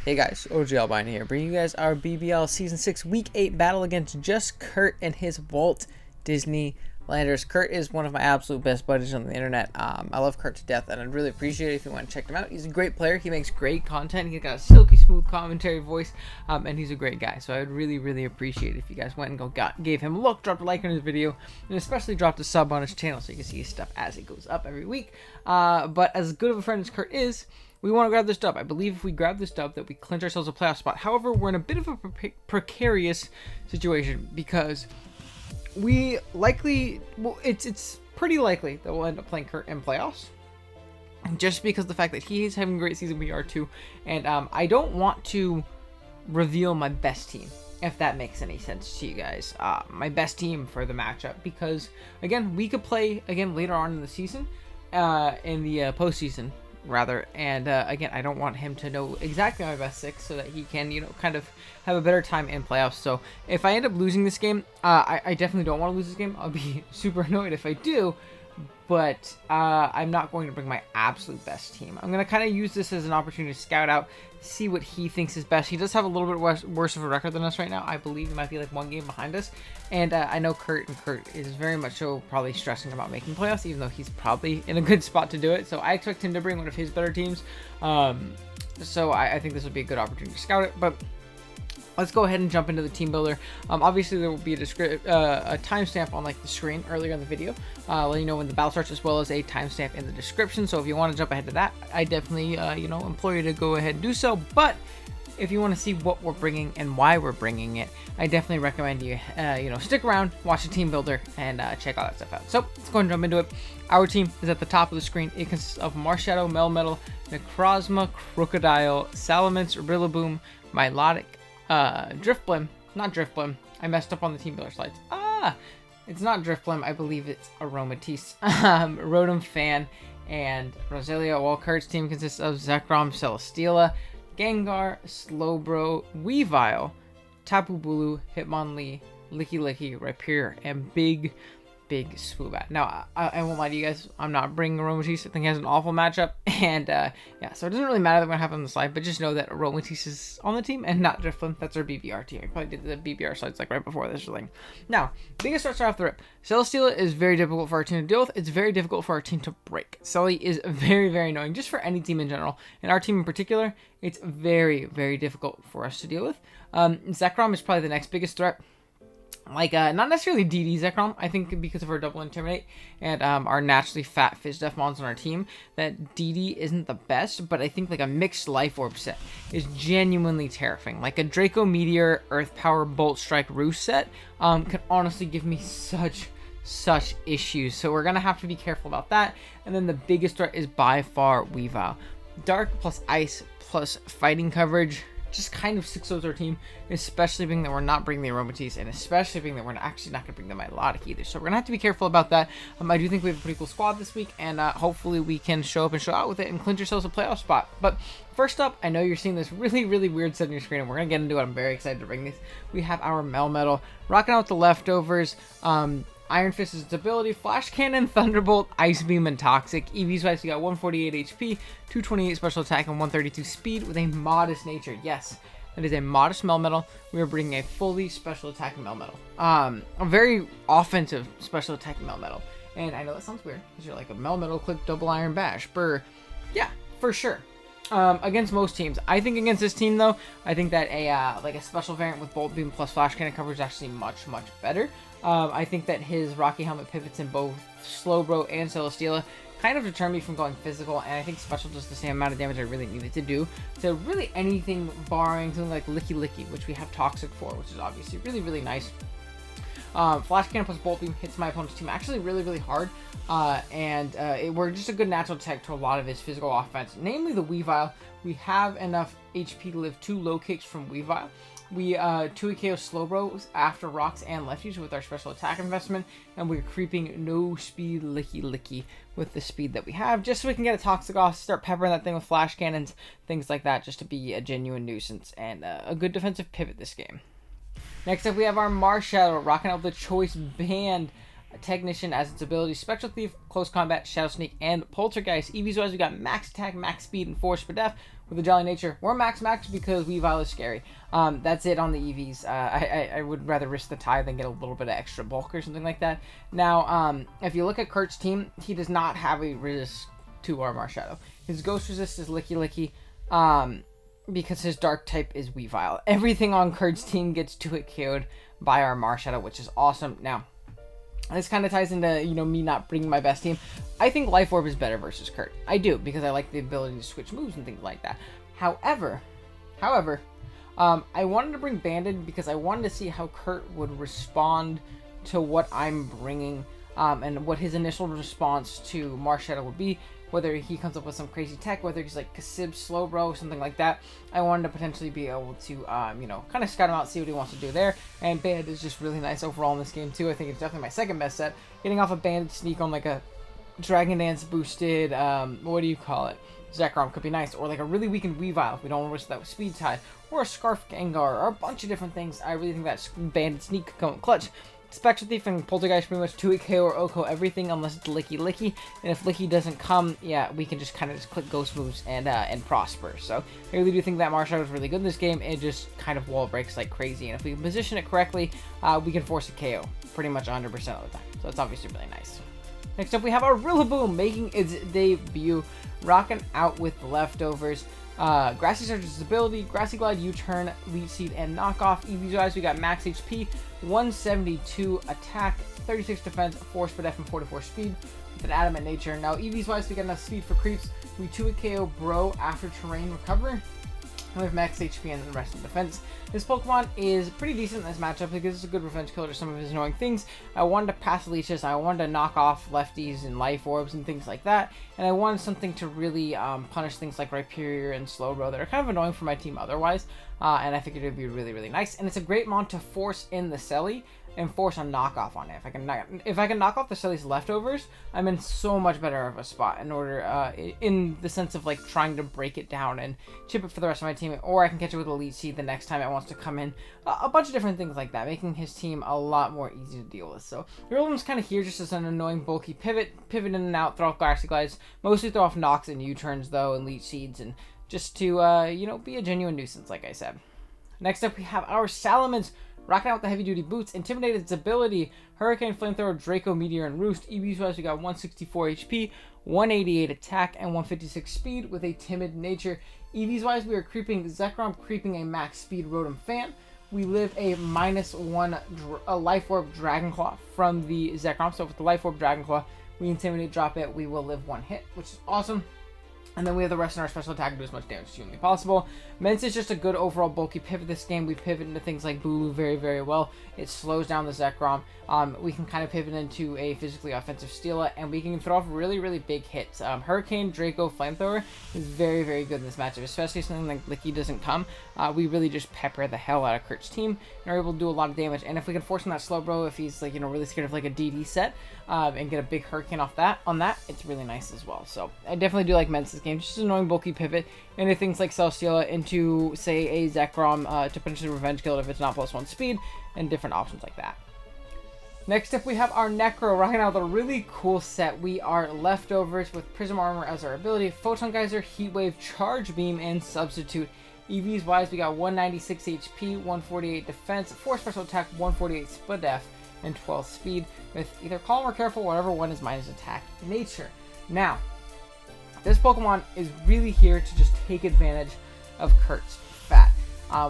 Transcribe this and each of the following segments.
Hey guys, OGalbina here, bringing you guys our BBL Season 6 Week 8 battle against just Kurt and his Walt Disney Landers. Kurt is one of my absolute best buddies on the internet. I love Kurt to death, and I'd really appreciate it if you want to check him out. He's a great player. He makes great content. He's got a silky smooth commentary voice, and he's a great guy. So I would really appreciate it if you guys went and gave him a look, dropped a like on his video, and especially dropped a sub on his channel so you can see his stuff as it goes up every week. But as good of a friend as Kurt is, we want to grab this dub. I believe if we grab this dub that we clinch ourselves a playoff spot. However, we're in a bit of a precarious situation because we likely, well, it's pretty likely that we'll end up playing Kurt in playoffs. Just because of the fact that he's having a great season, we are too. And I don't want to reveal my best team, if that makes any sense to you guys. My best team for the matchup. Because, again, we could play, again, later on in the season, in the postseason. Rather, and again, I don't want him to know exactly my best six so that he can, you know, kind of have a better time in playoffs. So if I end up losing this game, I definitely don't want to lose this game. I'll be super annoyed if I do, but I'm not going to bring my absolute best team. I'm going to kind of use this as an opportunity to scout out, see what he thinks is best. He does have a little bit worse of a record than us right now. I believe he might be like one game behind us. And I know Kurt is very much so probably stressing about making playoffs, even though he's probably in a good spot to do it. So I expect him to bring one of his better teams. So I think this would be a good opportunity to scout it. But let's go ahead and jump into the team builder. Obviously, there will be a timestamp on like the screen earlier in the video, letting you know when the battle starts, as well as a timestamp in the description. So if you want to jump ahead to that, I definitely you know, implore you to go ahead and do so. But if you want to see what we're bringing and why we're bringing it, I definitely recommend you you know, stick around, watch the team builder, and check all that stuff out. So let's go and jump into it. Our team is at the top of the screen. It consists of Marshadow, Melmetal, Necrozma, Crocodile, Salamence, Rillaboom, Milotic, Driftblim, not Driftblim. I messed up on the team builder slides. It's not Driftblim. I believe it's Aromatisse, Rotom Fan, and Roselia. While Kurt's team consists of Zekrom, Celesteela, Gengar, Slowbro, Weavile, Tapu Bulu, Hitmonlee, Licky, Rhyperior, and Big Swoobat. Now, I won't lie to you guys, I'm not bringing Aromatisse. I think he has an awful matchup, and yeah, so it doesn't really matter that we're going to have him on the slide, but just know that Aromatisse is on the team and not Drifblim. That's our BBR team. I probably did the BBR slides like right before this thing. Now, biggest starts off the rip. Celesteela is very difficult for our team to deal with. It's very difficult for our team to break. Celly is very annoying, just for any team in general. And our team in particular, it's very difficult for us to deal with. Zekrom is probably the next biggest threat. Like, not necessarily DD Zekrom, I think because of our double Intimidate and our naturally fat Fizz Def mons on our team, that DD isn't the best, but I think like a mixed Life Orb set is genuinely terrifying. Like a Draco Meteor, Earth Power, Bolt Strike, Roost set can honestly give me such issues. So we're going to have to be careful about that. And then the biggest threat is by far Weavile. Dark plus Ice plus Fighting coverage just kind of 6-0s our team, especially being that we're not bringing the Aromatisse, and especially being that we're actually not going to bring the Milotic either. So we're going to have to be careful about that. I do think we have a pretty cool squad this week, and hopefully we can show up and show out with it and clinch ourselves a playoff spot. But first up, I know you're seeing this really weird set on your screen, and we're going to get into it. I'm very excited to bring this. We have our Melmetal, rocking out with the leftovers. Iron Fist is its ability, Flash Cannon, Thunderbolt, Ice Beam, and Toxic. EV's wise, we got 148 HP, 228 special attack, and 132 speed with a modest nature. Yes, that is a modest Melmetal. We are bringing a fully special attack Melmetal. A very offensive special attack Melmetal. And I know that sounds weird, because you're like, a Melmetal click double Iron Bash. Yeah, for sure. Against most teams. I think against this team, though, I think that like a special variant with Bolt Beam plus Flash Cannon coverage is actually much better. I think that his Rocky Helmet pivots in both Slowbro and Celesteela kind of deter me from going physical, and I think special does the same amount of damage I really needed to do. So really anything barring something like Licky, which we have Toxic for, which is obviously really nice. Flash Cannon plus Bolt Beam hits my opponent's team actually really hard, and we're just a good natural tech to a lot of his physical offense, namely the Weavile. We have enough HP to live 2 low kicks from Weavile. We 2 KO Slowbro after rocks and lefties with our special attack investment, and we're creeping no speed Licky with the speed that we have, just so we can get a Toxic off, start peppering that thing with Flash Cannons, things like that, just to be a genuine nuisance and a good defensive pivot this game. Next up, we have our Marshadow, rocking out the Choice Band. Technician as its ability, Spectral Thief, Close Combat, Shadow Sneak, and Poltergeist. EVs wise, we got max attack, max speed, and force per def. With the Jolly Nature, we're max because Weavile is scary. That's it on the EVs. I would rather risk the tie than get a little bit of extra bulk or something like that. Now, if you look at Kurt's team, he does not have a resist to our Marshadow. His ghost resist is Licky, because his dark type is Weavile. Everything on Kurt's team gets 2-hit KO'd by our Marshadow, which is awesome. Now, this kind of ties into, me not bringing my best team. I think Life Orb is better versus Kurt. I do, because I like the ability to switch moves and things like that. However, I wanted to bring Banded because I wanted to see how Kurt would respond to what I'm bringing, and what his initial response to Marshadow would be. Whether he comes up with some crazy tech, whether he's like Kasib Slowbro, something like that. I wanted to potentially be able to, kind of scout him out, see what he wants to do there. And Banded is just really nice overall in this game too. I think it's definitely my second best set. Getting off a Banded Sneak on like a Dragon Dance boosted, what do you call it? Zekrom could be nice, or like a really weakened Weavile if we don't want to risk that with Speed Tie, or a Scarf Gengar, or a bunch of different things. I really think that Banded Sneak could come in clutch. Spectral Thief and Poltergeist pretty much 2-hit KO or OHKO everything unless it's Licky. And if Licky doesn't come, yeah, we can just kind of click ghost moves and prosper. So I really do think that Marshadow is really good in this game. It just kind of wall breaks like crazy. And if we can position it correctly, we can force a KO pretty much 100% of the time. So it's obviously really nice. Next up, we have our Rillaboom making its debut, rocking out with the leftovers. Grassy Surge's ability, Grassy Glide, U-Turn, Leech Seed, and Knockoff. EVs wise, we got max HP, 172 attack, 36 defense, force per def, and 44 speed with an adamant nature. Now, EVs wise, we got enough speed for creeps. We 2-hit KO Bro after terrain recovery. And we have max HP and the rest of the defense. This Pokemon is pretty decent in this matchup because it's a good revenge killer to some of his annoying things. I wanted to pass leeches, I wanted to knock off lefties and life orbs and things like that. And I wanted something to really punish things like Rhyperior and Slowbro that are kind of annoying for my team otherwise. And I figured it would be really, really nice. And it's a great mon to force in the Selly and force a knockoff on it. If I can knock off the Selly's leftovers, I'm in so much better of a spot in order, in the sense of like trying to break it down and chip it for the rest of my team, or I can catch it with a Leech Seed the next time it wants to come in. A bunch of different things like that, making his team a lot more easy to deal with. So Rillaboom's kind of here just as an annoying bulky pivot in and out, throw off Grassy Glides, mostly throw off Knocks and U-turns though, and Leech Seeds, and just to be a genuine nuisance, like I said. Next up, we have our Salamence. Rocking out with the heavy-duty boots, Intimidate its ability, Hurricane, Flamethrower, Draco, Meteor, and Roost. EVs wise, we got 164 HP, 188 attack, and 156 speed with a timid nature. EVs wise, we are creeping Zekrom, creeping a max speed Rotom Fan. We live a -1 Life Orb Dragonclaw from the Zekrom. So with the Life Orb Dragonclaw, we Intimidate, drop it, we will live 1 hit, which is awesome. And then we have the rest in our special attack to do as much damage as humanly possible. Mence is just a good overall bulky pivot this game. We pivot into things like Bulu very, very well. It slows down the Zekrom. We can kind of pivot into a physically offensive Steela, and we can throw off really, really big hits. Hurricane, Draco, Flamethrower is very, very good in this matchup, especially something like Licky doesn't come. We really just pepper the hell out of Kurt's team and are able to do a lot of damage. And if we can force him that Slowbro, if he's like, really scared of like a DD set, and get a big Hurricane off that, it's really nice as well. So I definitely do like Mence's game, just an annoying bulky pivot into things like Celesteela, into say a Zekrom to potentially revenge kill it if it's not +1 speed, and different options like that. Next up, we have our Necro, rocking out with a really cool set. We are leftovers with Prism Armor as our ability, Photon Geyser, Heat Wave, Charge Beam, and Substitute. EVs wise, we got 196 HP, 148 defense, 4 special attack, 148 split def, and 12 speed with either Calm or Careful, whatever one is minus attack nature. Now, this Pokemon is really here to just take advantage of Kurt's fat.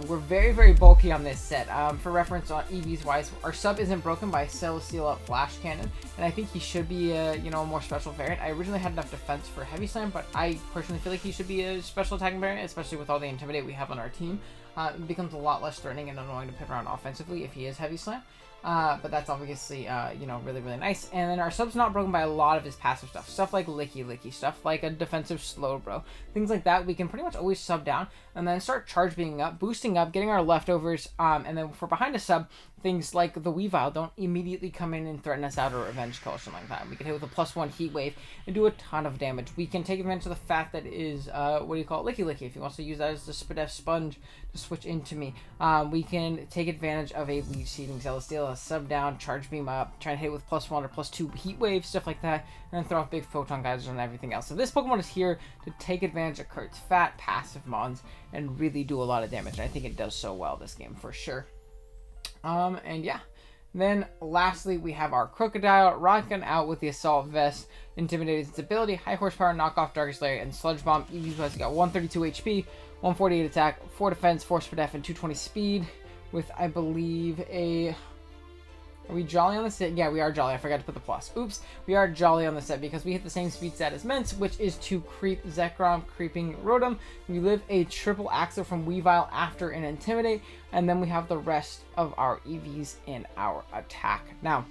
We're very, very bulky on this set. For reference on EVs wise, our sub isn't broken by Celesteela Flash Cannon, and I think he should be a more special variant. I originally had enough defense for Heavy Slam, but I personally feel like he should be a special attacking variant, especially with all the Intimidate we have on our team. It becomes a lot less threatening and annoying to pivot around offensively if he is Heavy Slam. But that's obviously, really, really nice. And then our sub's not broken by a lot of his passive stuff. Stuff like Licky, stuff like a defensive Slowbro. Things like that, we can pretty much always sub down and then start charge being up, boosting up, getting our leftovers. And then for behind a sub, things like the Weavile don't immediately come in and threaten us out or Revenge Kill or something like that. We can hit with a +1 Heat Wave and do a ton of damage. We can take advantage of the fact that it is, Licky Licky, if he wants to use that as the Spadef Sponge to switch into me. We can take advantage of a Leech Seeding Celesteela, sub down, charge beam up, try to hit with +1 or +2 Heat Wave, stuff like that, and then throw off big Photon Geysers and everything else. So this Pokemon is here to take advantage of Kurt's fat passive mons and really do a lot of damage. And I think it does so well this game for sure. And yeah. Then lastly, we have our Crocodile rocking out with the Assault Vest, Intimidated its ability, High Horsepower, Knockoff, Darkest Lair, and Sludge Bomb. EV has got 132 HP, 148 attack, 4 defense, 4 Spadef, and 220 speed. With, I believe, a... Are we Jolly on the set? Yeah, we are Jolly. I forgot to put the plus. Oops. We are Jolly on the set because we hit the same speed stat as Mence, which is to creep Zekrom, creeping Rotom. We live a triple Axle from Weavile after an Intimidate, and then we have the rest of our EVs in our attack. Now,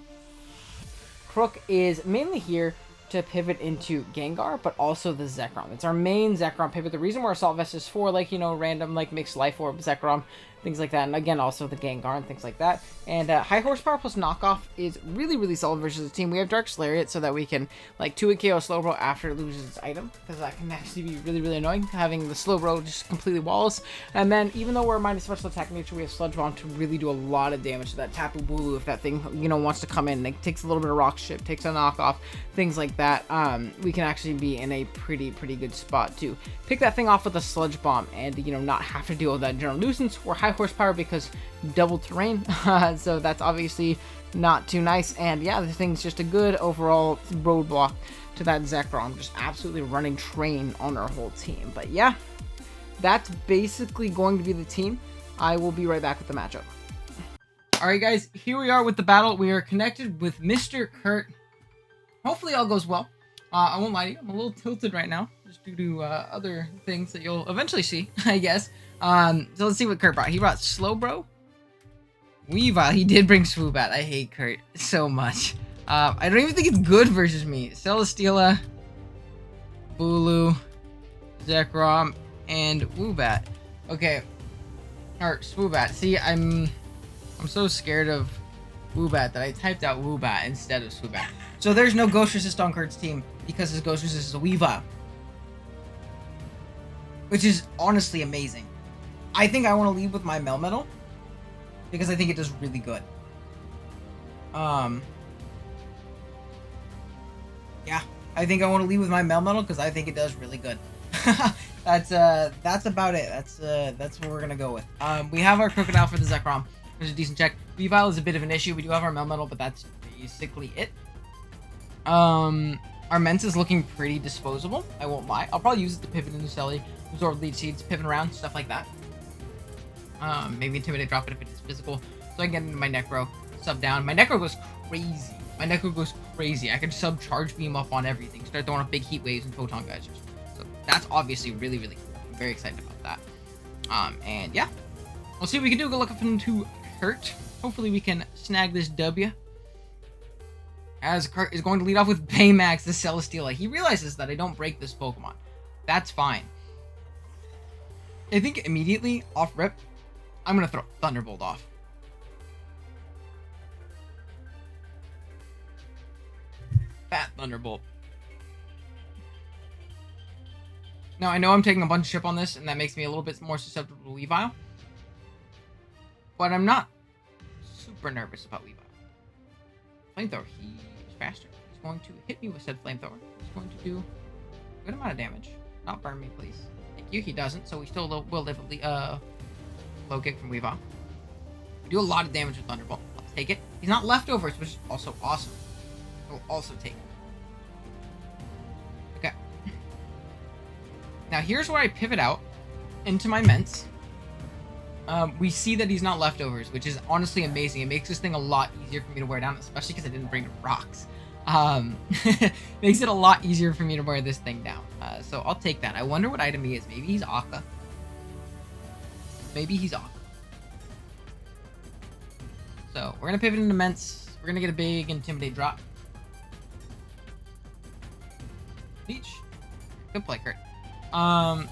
Crook is mainly here to pivot into Gengar, but also the Zekrom. It's our main Zekrom pivot. The reason where Assault Vest is for, like, you know, random, like, mixed Life Orb, Zekrom, things like that. And again, also the Gengar and things like that. And High Horsepower plus Knockoff is really, really solid versus the team. We have Dark Lariat so that we can, like, 2-hit KO Slowbro after it loses its item, because that can actually be really, really annoying, having the Slowbro just completely walls. And then, even though we're minus special attack nature, we have Sludge Bomb to really do a lot of damage to that Tapu Bulu if that thing, you know, wants to come in. It takes a little bit of Rock Chip, takes a knockoff, things like that. We can actually be in a pretty good spot to pick that thing off with a Sludge Bomb and, you know, not have to deal with that General Nuisance. We're High Horsepower because double terrain, so that's obviously not too nice. And yeah, the thing's just a good overall roadblock to that Zekrom, just absolutely running train on our whole team. But yeah, that's basically going to be the team. I will be right back with the matchup. Alright guys, here we are with the battle. We are connected with Mr. Kurt. Hopefully all goes well. I won't lie to you, I'm a little tilted right now, just due to other things that you'll eventually see, I guess. So let's see what Kurt brought. He brought Slowbro, Weavile. He did bring Swoobat. I hate Kurt so much. I don't even think it's good versus me. Celesteela, Bulu, Zekrom, and Woobat. Okay, or Swoobat. See, I'm so scared of Woobat that I typed out Woobat instead of Swoobat. So there's no Ghost Resist on Kurt's team because his Ghost Resist is a Weavile, which is honestly amazing. I think I want to lead with my Melmetal because I think it does really good. Yeah, I think I want to lead with my Melmetal because I think it does really good. That's about it. That's what we're gonna go with. We have our Crocodile for the Zekrom. There's a decent check. Weavile is a bit of an issue. We do have our Melmetal, but that's basically it. Our Mence is looking pretty disposable. I won't lie. I'll probably use it to pivot into Selly, absorb Leech Seeds, pivot around, stuff like that. Maybe Intimidate, drop it if it is physical. So I can get into my Necro, sub down. My Necro goes crazy. My Necro goes crazy. I can sub Charge Beam up on everything. Start throwing up big Heat Waves and Photon Geysers. So that's obviously really, really cool. I'm very excited about that. And yeah. We'll see what we can do. Go look up into Kurt. Hopefully we can snag this W. As Kurt is going to lead off with Baymax, the Celesteela. He realizes that I don't break this Pokemon. That's fine. I think immediately, off rip, I'm going to throw Thunderbolt off. Fat Thunderbolt. Now, I know I'm taking a bunch of chip on this, and that makes me a little bit more susceptible to Weavile. But I'm not super nervous about Weavile. Flamethrower, he's faster. He's going to hit me with said Flamethrower. He's going to do a good amount of damage. Not burn me, please. Thank you. He doesn't, so we still will live a low kick from Weavile. We do a lot of damage with Thunderbolt. I'll take it. He's not leftovers, which is also awesome. We'll also take it. Okay. Now here's where I pivot out into my Mence. We see that he's not leftovers, which is honestly amazing. It makes this thing a lot easier for me to wear down, especially because I didn't bring rocks. Makes it a lot easier for me to wear this thing down. So I'll take that. I wonder what item he is. Maybe he's Akka. Maybe he's Akka. So we're going to pivot into Mence. We're going to get a big Intimidate drop. Leech. Good play, Kurt. So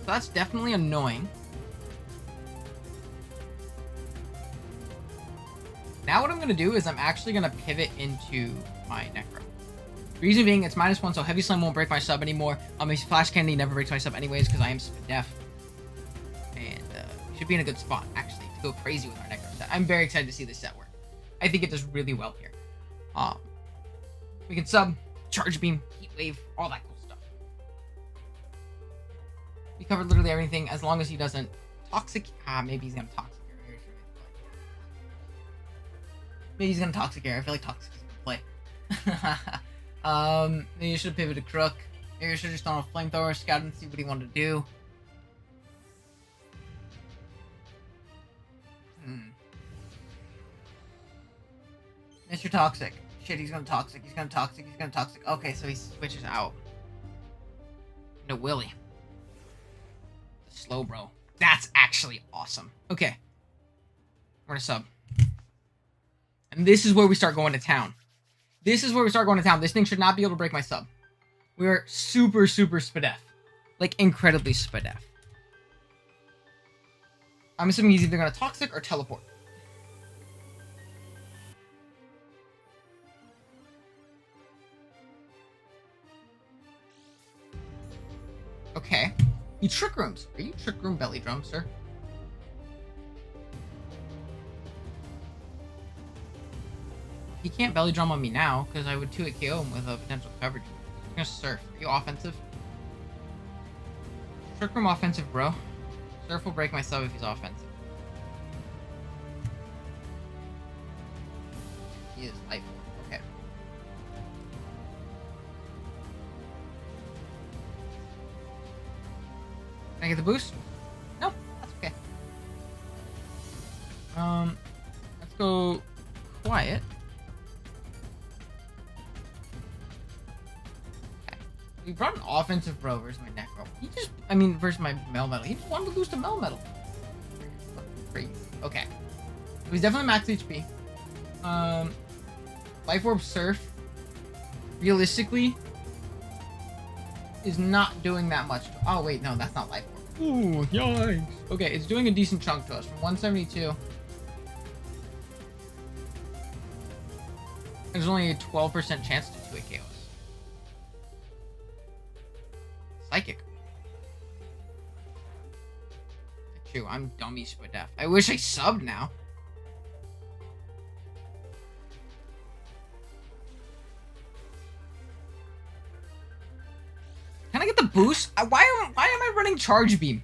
that's definitely annoying. now what I'm going to do is I'm actually going to pivot into my Necro. Reason being, it's -1, so Heavy Slam won't break my sub anymore. His Flash Candy never breaks my sub anyways, because I am deaf. And we should be in a good spot, actually, to go crazy with our Necro set. I'm very excited to see this set work. I think it does really well here. We can sub, Charge Beam, Heat Wave, all that cool stuff. We covered literally everything, as long as he doesn't Toxic. Maybe he's gonna Toxic Air. Maybe he's gonna Toxic Air. I feel like Toxic is gonna play. Maybe you should have pivoted Crook. Maybe you should have just done a Flamethrower, scout and see what he wanted to do. Mr. Toxic. Shit, he's gonna Toxic. He's gonna Toxic. He's gonna Toxic. Okay, so he switches out. No, Willy. Slow, bro. That's actually awesome. Okay. We're gonna sub. And this is where we start going to town. This is where we start going to town. This thing should not be able to break my sub. We are super, super Spadef. Like, incredibly Spadef. I'm assuming he's either gonna Toxic or Teleport. Okay. You Trick Rooms. Are you Trick Room Belly Drum, sir? He can't Belly Drum on me now, because I would 2-hit KO him with a potential coverage. He's gonna Surf. Are you offensive? Trick Room offensive, bro. Surf will break my sub if he's offensive. He is life. Okay. Can I get the boost? No, that's okay. Let's go quiet. Okay. We brought an offensive bro versus my Necro. Versus my Melmetal. He just wanted to boost a Melmetal. Crazy. Okay. So he's definitely max HP. Life Orb Surf, realistically, is not doing that much. Oh, wait, no, that's not Life Orb. Ooh, yikes. Okay, it's doing a decent chunk to us. From 172. There's only a 12% chance to 2-hit KO us. Psychic. True, I'm dummy Spadef. I wish I subbed now. Can I get the boost? Why am I running Charge Beam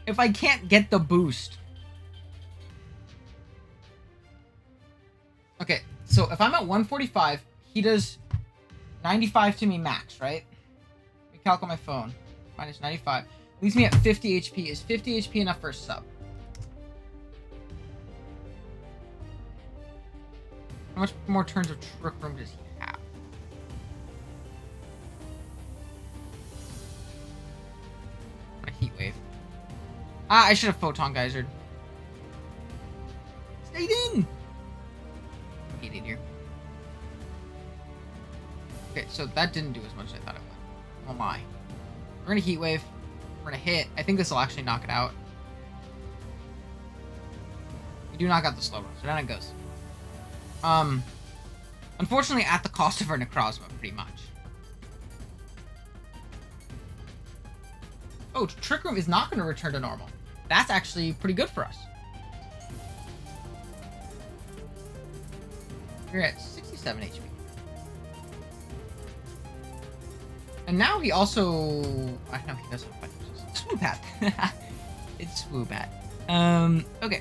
if I can't get the boost? Okay, so if I'm at 145, he does 95 to me max, right? Let me calc on my phone. Minus 95. Leaves me at 50 HP. Is 50 HP enough for a sub? How much more turns of Trick Room does he have? A Heat Wave. I should have Photon Geysered. Stayed in! Hate it here. Okay, so that didn't do as much as I thought it would. Oh my. We're gonna Heat Wave. We're gonna hit. I think this will actually knock it out. We do knock out the slow roll, so down it goes. Unfortunately at the cost of our Necrozma, pretty much. Oh, Trick Room is not gonna return to normal. That's actually pretty good for us. You're at 67 HP. And now he also... I know he doesn't have Swoop Hat. It's Swoop Hat. Okay.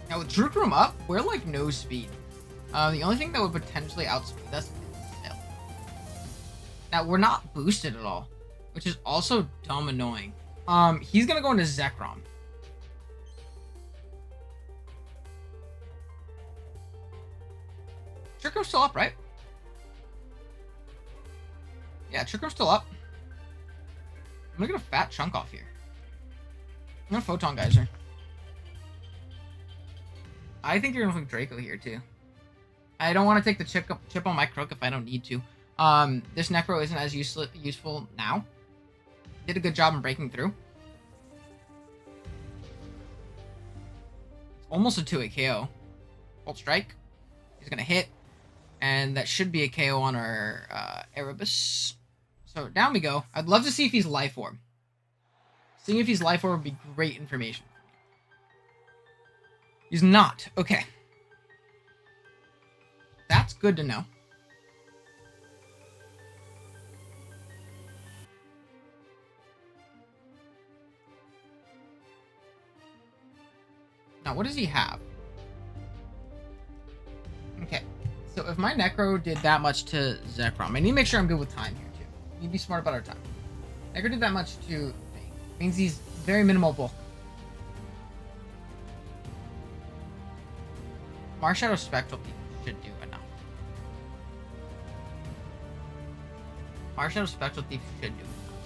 Now with Trick Room up, we're like no speed. The only thing that would potentially outspeed us is Nil. Now we're not boosted at all, which is also dumb annoying. He's gonna go into Zekrom. Trick Room's still up, right? Yeah, Trick Room's still up. I'm gonna get a fat chunk off here. I'm gonna Photon Geyser. I think you're gonna hook Draco here too. I don't want to take the chip on my Crook if I don't need to. This Necro isn't as useful now. Did a good job in breaking through. Let's almost a 2-hit KO. Bolt Strike. He's going to hit. And that should be a KO on our Erebus. So down we go. I'd love to see if he's Life Orb. Seeing if he's Life Orb would be great information. He's not. Okay. That's good to know. Now, what does he have? Okay. So if my Necro did that much to Zekrom, I need to make sure I'm good with time here, too. I need to be smart about our time. Necro did that much to Thing. Means he's very minimal bulk. Marshadow Spectral Thief should do enough. Marshadow Spectral Thief should do enough.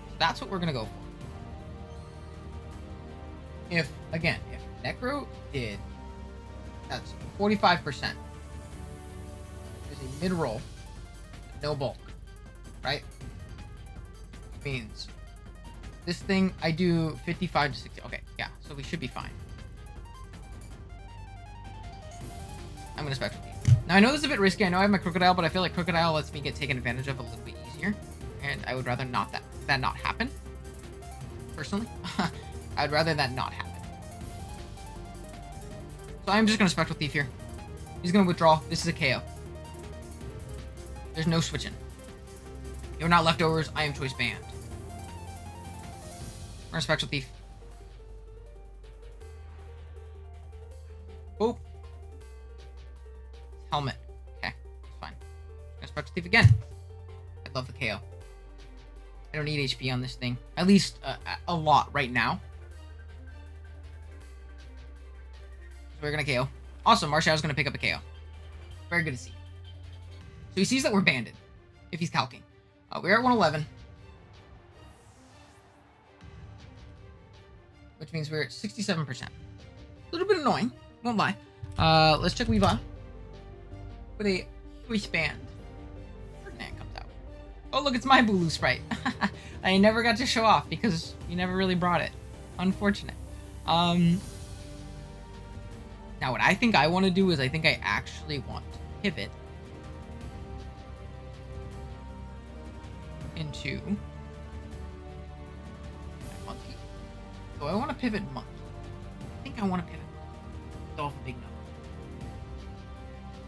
So that's what we're going to go for. If Necro did, that's 45%. There's a mid-roll, no bulk, right? Which means this thing, I do 55 to 60. Okay, yeah, so we should be fine. I'm going to Spectral Thief. Now, I know this is a bit risky. I know I have my Crocodile, but I feel like Crocodile lets me get taken advantage of a little bit easier. And I would rather not that not happen. Personally. I'd rather that not happen. So I'm just going to Spectral Thief here. He's going to withdraw. This is a KO. There's no switching. You're not leftovers. I am choice banned. We're going to Spectral Thief. Oh. Helmet. Okay, it's fine. I'm gonna Spectral Thief again. I love the KO. I don't need HP on this thing. At least a lot right now. So we're gonna KO. Awesome, Marshall's gonna pick up a KO. Very good to see. So he sees that we're banded. If he's calking. We're at 111. Which means we're at 67%. A little bit annoying, won't lie. Let's check Weavile. With a wristband. Ferdinand comes out. Oh, look, it's my Bulu sprite. I never got to show off because you never really brought it. Unfortunate. Now, what I think I want to do is I think I actually want to pivot into Monkey. So I want to pivot Monkey. I think I want to pivot off a big number.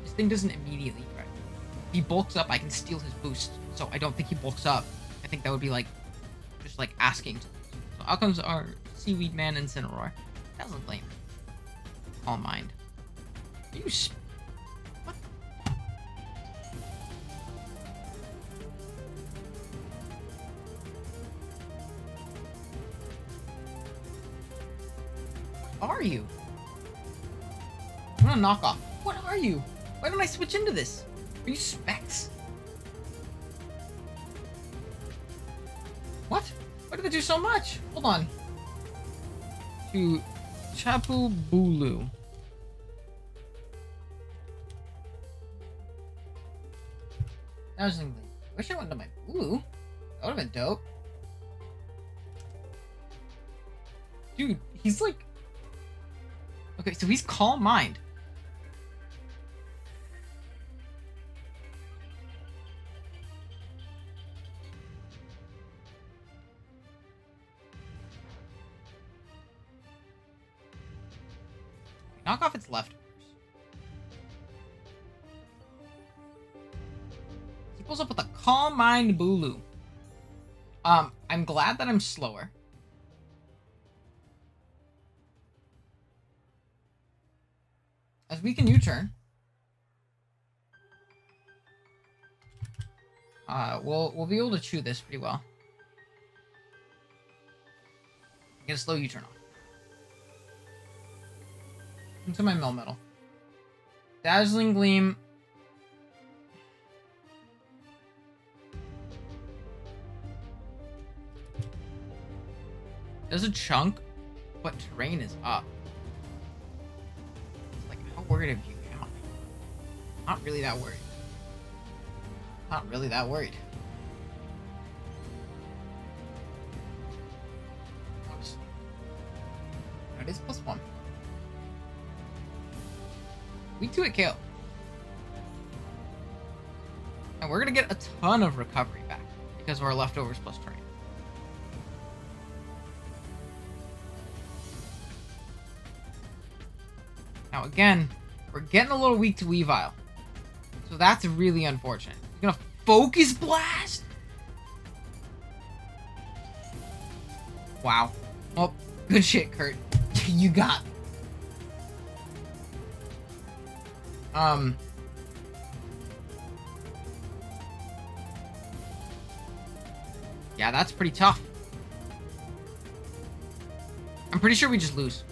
This thing doesn't immediately threaten. If he bulks up, I can steal his boost. So I don't think he bulks up. I think that would be like, just like asking. So outcomes are Seaweed Man and Cineroar. Doesn't blame me. Calm Mind. Are you what? What are you? I'm gonna knock off. What are you? Why don't I switch into this? Are you Specs? What? Why did they do so much? Hold on. To Chapu Bulu. That was English. Wish I went to my Bulu. That would have been dope. Dude, he's like... Okay, so he's Calm Mind. Knock off its leftovers. He pulls up with a Calm Mind Bulu. I'm glad that I'm slower. As we can U-turn. We'll be able to chew this pretty well. Get a slow U-turn off. Into my Melmetal. Dazzling Gleam. There's a chunk, but terrain is up. It's like, how worried of you am I? Not really that worried. Not really that worried. Honestly. It is +1. We 2-hit KO. And we're going to get a ton of recovery back because of our leftovers plus terrain. Now again, we're getting a little weak to Weavile. So that's really unfortunate. He's going to Focus Blast? Wow. Well, good shit, Kurt. You got me. Yeah, that's pretty tough. I'm pretty sure we just lose.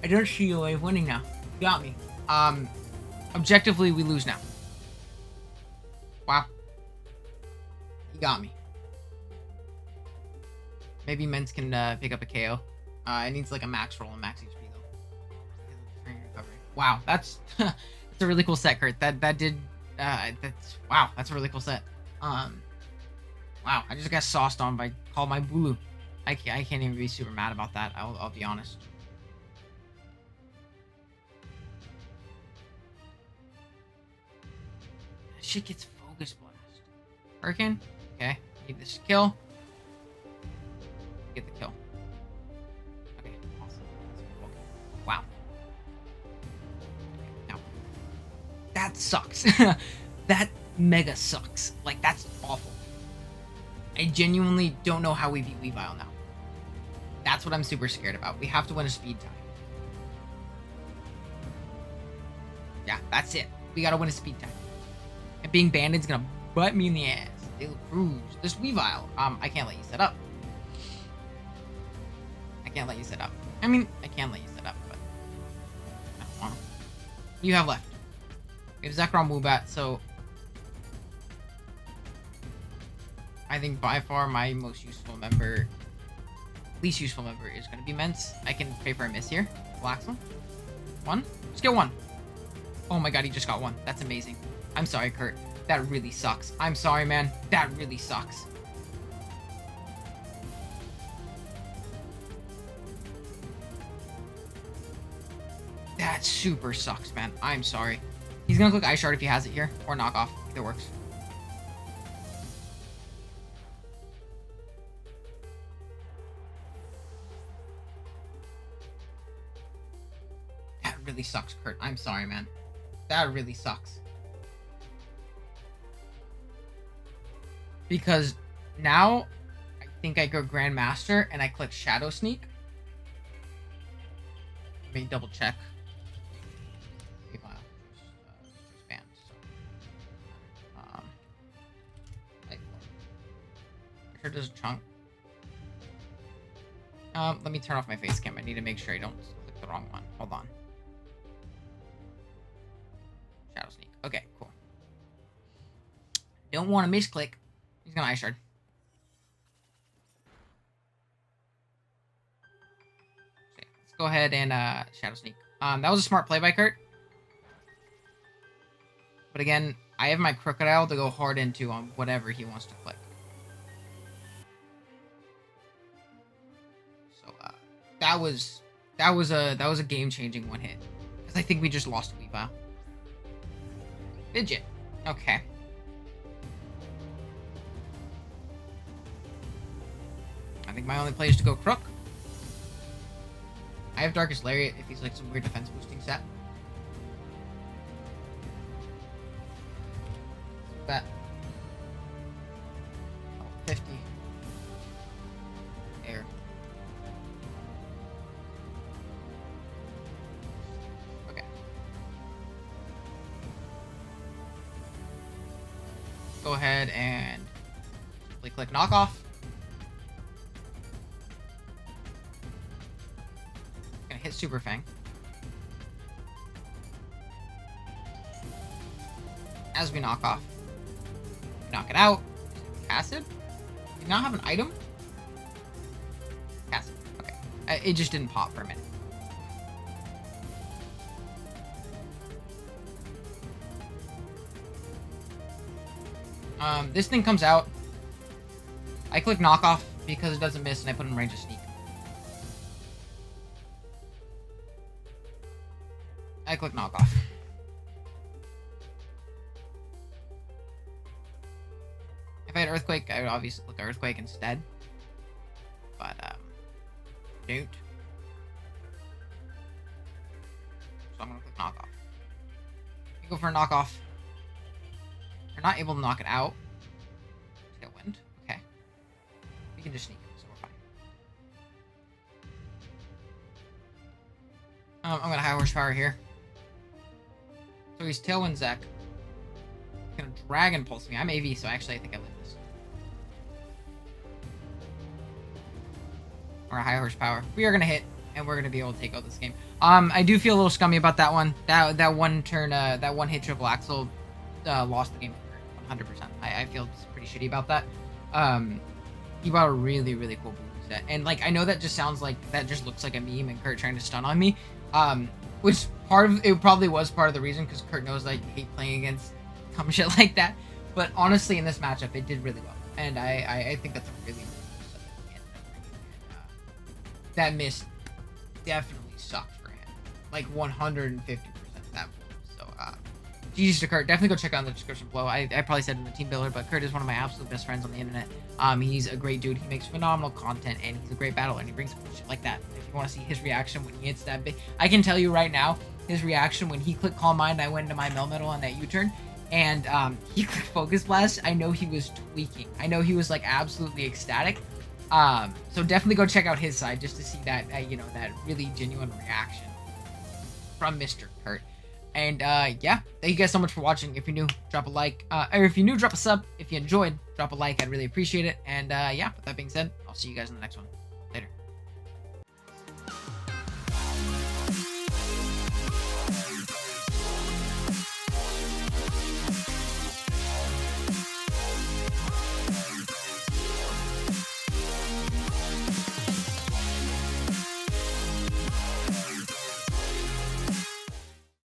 I don't see a way of winning now. You got me. Objectively, we lose now. Wow. You got me. Maybe Mens can pick up a KO. It needs like a max roll and max HP though. Wow, that's that's a really cool set, Kurt. That did wow, that's a really cool set. Wow, I just got sauced on by Call My Bulu. I can't even be super mad about that. I'll be honest. That shit gets Focus Blast. Hurricane? Okay, need this kill. Get the kill. Okay, awesome. Wow. Okay, now. That sucks. That mega sucks. Like, that's awful. I genuinely don't know how we beat Weavile now. That's what I'm super scared about. We have to win a speed tie. Yeah, that's it. We gotta win a speed tie. And being banded's gonna butt me in the ass. They look bruised. This Weavile, I can't let you set up. I can't let you set up. I mean, I can let you set up, but I don't want to. What do you have left? We have Zekrom Woobat, so I think by far my most useful member, least useful member is going to be Mence. I can pay for a miss here. Relax him. 1. Just get 1. Oh my god, he just got 1. That's amazing. I'm sorry, Kurt. That really sucks. I'm sorry, man. That really sucks. That super sucks, man. I'm sorry. He's gonna click Ice Shard if he has it here, or Knock Off. Either works. That really sucks, Kurt. I'm sorry, man. That really sucks. Because now, I think I go Grandmaster and I click Shadow Sneak. Let me double check. Sure does a chunk. Let me turn off my face cam. I need to make sure I don't click the wrong one. Hold on. Shadow Sneak. Okay, cool. Don't want to misclick. He's gonna Ice Shard. Okay, let's go ahead and Shadow Sneak. That was a smart play by Kurt. But again, I have my Crocodile to go hard into on whatever he wants to click. So that was a game-changing one hit. Because I think we just lost Weavile. Fidget. Okay. I think my only play is to go Crook. I have Darkest Lariat if he's like some weird defense boosting set. That. Oh, 50. Air. Okay. Go ahead and click Knock Off. Gonna hit Super Fang. As we knock off. Knock it out. Acid? Do you not have an item? Acid. Okay. It just didn't pop for a minute. This thing comes out. I click Knock Off because it doesn't miss and I put in range of Sneak. I click Knock Off. said Earthquake, I would obviously click Earthquake instead. But, don't. So I'm gonna click Knockoff. You go for a Knockoff. You're not able to knock it out. Tailwind. Okay. We can just sneak it, so we're fine. I'm gonna High Horsepower here. So he's Tailwind Zek. He's gonna Dragon Pulse me. I'm AV, so actually I think I win this. Or a High Horsepower. We are gonna hit, and we're gonna be able to take out this game. I do feel a little scummy about that one. That one turn, that one hit triple axle, lost the game for 100%. I feel pretty shitty about that. He bought a really, really cool blue set, and like I know that just sounds like that just looks like a meme and Kurt trying to stun on me. Which part of it probably was part of the reason, because Kurt knows I hate playing against dumb shit like that. But honestly, in this matchup, it did really well, and I think that's a really important set at the end. That miss definitely sucked for him, like 150% that. So GG's to Kurt. Definitely go check out in the description below. I probably said in the Teambuiber, but Kurt is one of my absolute best friends on the internet. He's a great dude. He makes phenomenal content, and he's a great battler, and he brings shit like that. If you want to see his reaction when he hits that big, I can tell you right now, his reaction when he clicked Calm Mind, I went into my Melmetal on that U-turn, and he clicked Focus Blast. I know he was tweaking. I know he was like absolutely ecstatic. So definitely go check out his side just to see that, you know, that really genuine reaction from Mr. Kurt. And yeah, thank you guys so much for watching. If you're new, drop a like. Or if you're new, drop a sub. If you enjoyed, drop a like. I'd really appreciate it. And yeah, with that being said, I'll see you guys in the next one.